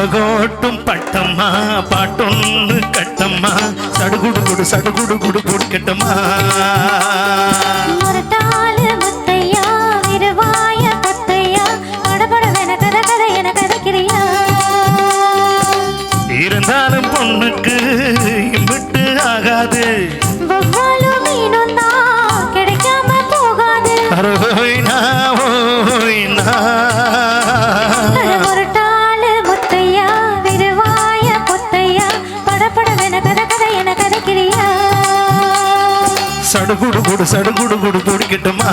படகோட்டும் பட்டம்மா பாட்டொன்னு கட்டம்மா சடுகுடு குடு சடுகுடு குடு குடு கட்டம்மா முத்தையா விருவாய கொத்தையா படபடவென கத கதை என கதைக்கிறியா இருந்தாலும் பொண்ணுக்கு இம்பிட்டு ஆகாது வவ்வாலும் மீனும் தான் கிடைக்காம போகாது அரோய்னா ஓய்னா முரட்டாளு முத்தையா விருவாய கொத்தையா படபடவென கத கதை என கதைக்கிறியா சடுகுடு குடு சடுகுடு குடு குடிக்கட்டுமா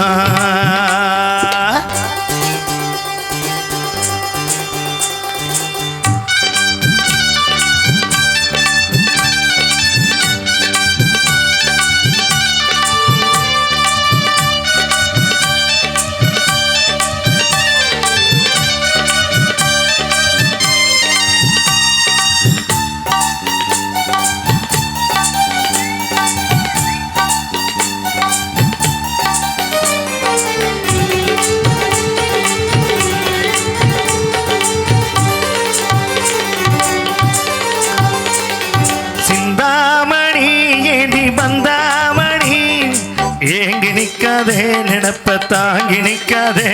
ஏங்கி நிக்காதே நினப்ப தாங்கி நிக்காதே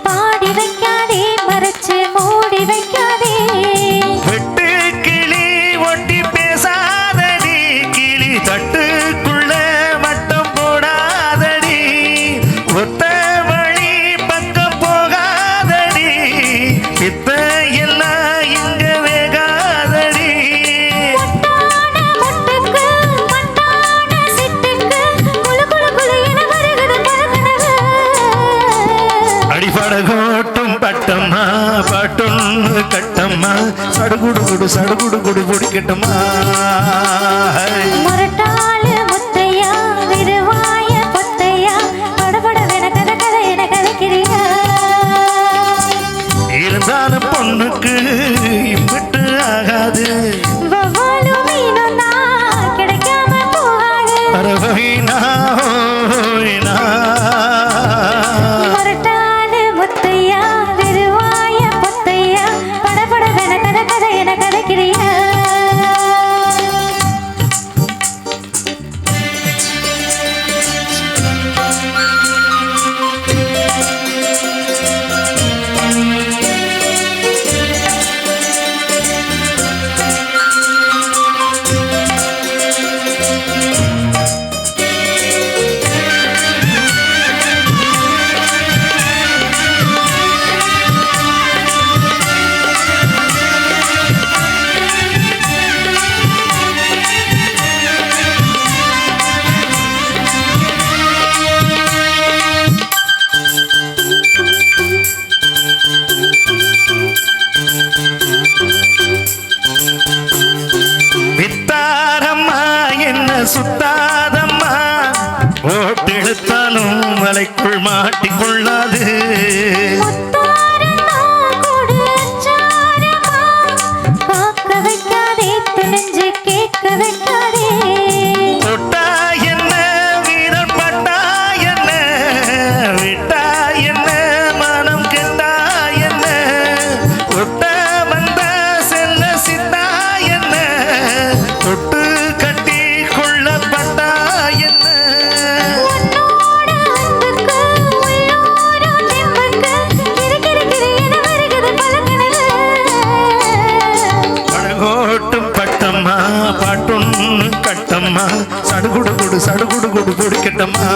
பாடி வைக்காதே மறைச்சு மூடி வைக்காதே வெட்டு கிளி ஒட்டி பேசாதடி கிளி தட்டுக்குள்ள மட்டம் போடாதடி ஒத்த வழி பக்கம் போகாதடி பித்த எல்லாம் இங்க வேகாதடி படகோட்டும் பட்டம்மா பாட்டொன்னு கட்டம்மா சடுகுடு குடு சடுகுடு குடு குடிக்கட்டுமா முரட்டாளு முத்தையா விருவாய கொத்தையா படபடவென கத கதை என கதைக்கிறியா இருந்தாலும் பொண்ணுக்கு இம்பிட்டு ஆகாது வவ்வாலும் மீனும் தான் கிடைக்காம போகாது அரோய்னா ஓய்னா வித்தாரம்மா என்ன சுத்தாதம்மா ஓட்டெடுத்தாலும் வலைக்குள் மாட்டிக்கொள்ளாது தொட்டா என்ன வீரர் பட்டா என்ன விட்டா என்ன மனம் கெட்டா என்ன ஒட்ட வந்த செல்ல சித்தா என்ன தொட்டு கட்டி கொள்ளப்பட்டா என்ன படகோட்டும் பட்டம்மா பாட்டொன்னு கட்டம்மா சடுகுடு குடு சடுகுடு குடு குடிக்கட்டம்மா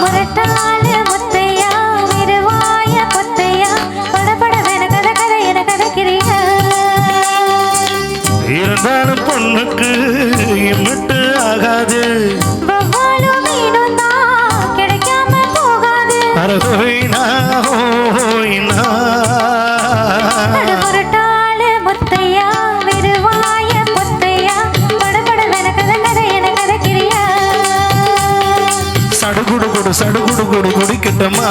முரட்டாளு முத்தையா விருவாய கொத்தையா படபடவென கத கதை என கதைக்கிறியா இருந்தாலும் பொண்ணுக்கு இம்பிட்டு ஆகாது வவ்வாலும் மீனும் தான் கிடைக்காம போகாது அரோய்னா ஓய்னா முரட்டாளு முத்தையா விருவாய கொத்தையா படபடவென கத கதை என கதைக்கிறியா சடுகுடு குடு சடுகுடு குடு குடிக்கட்டம்மா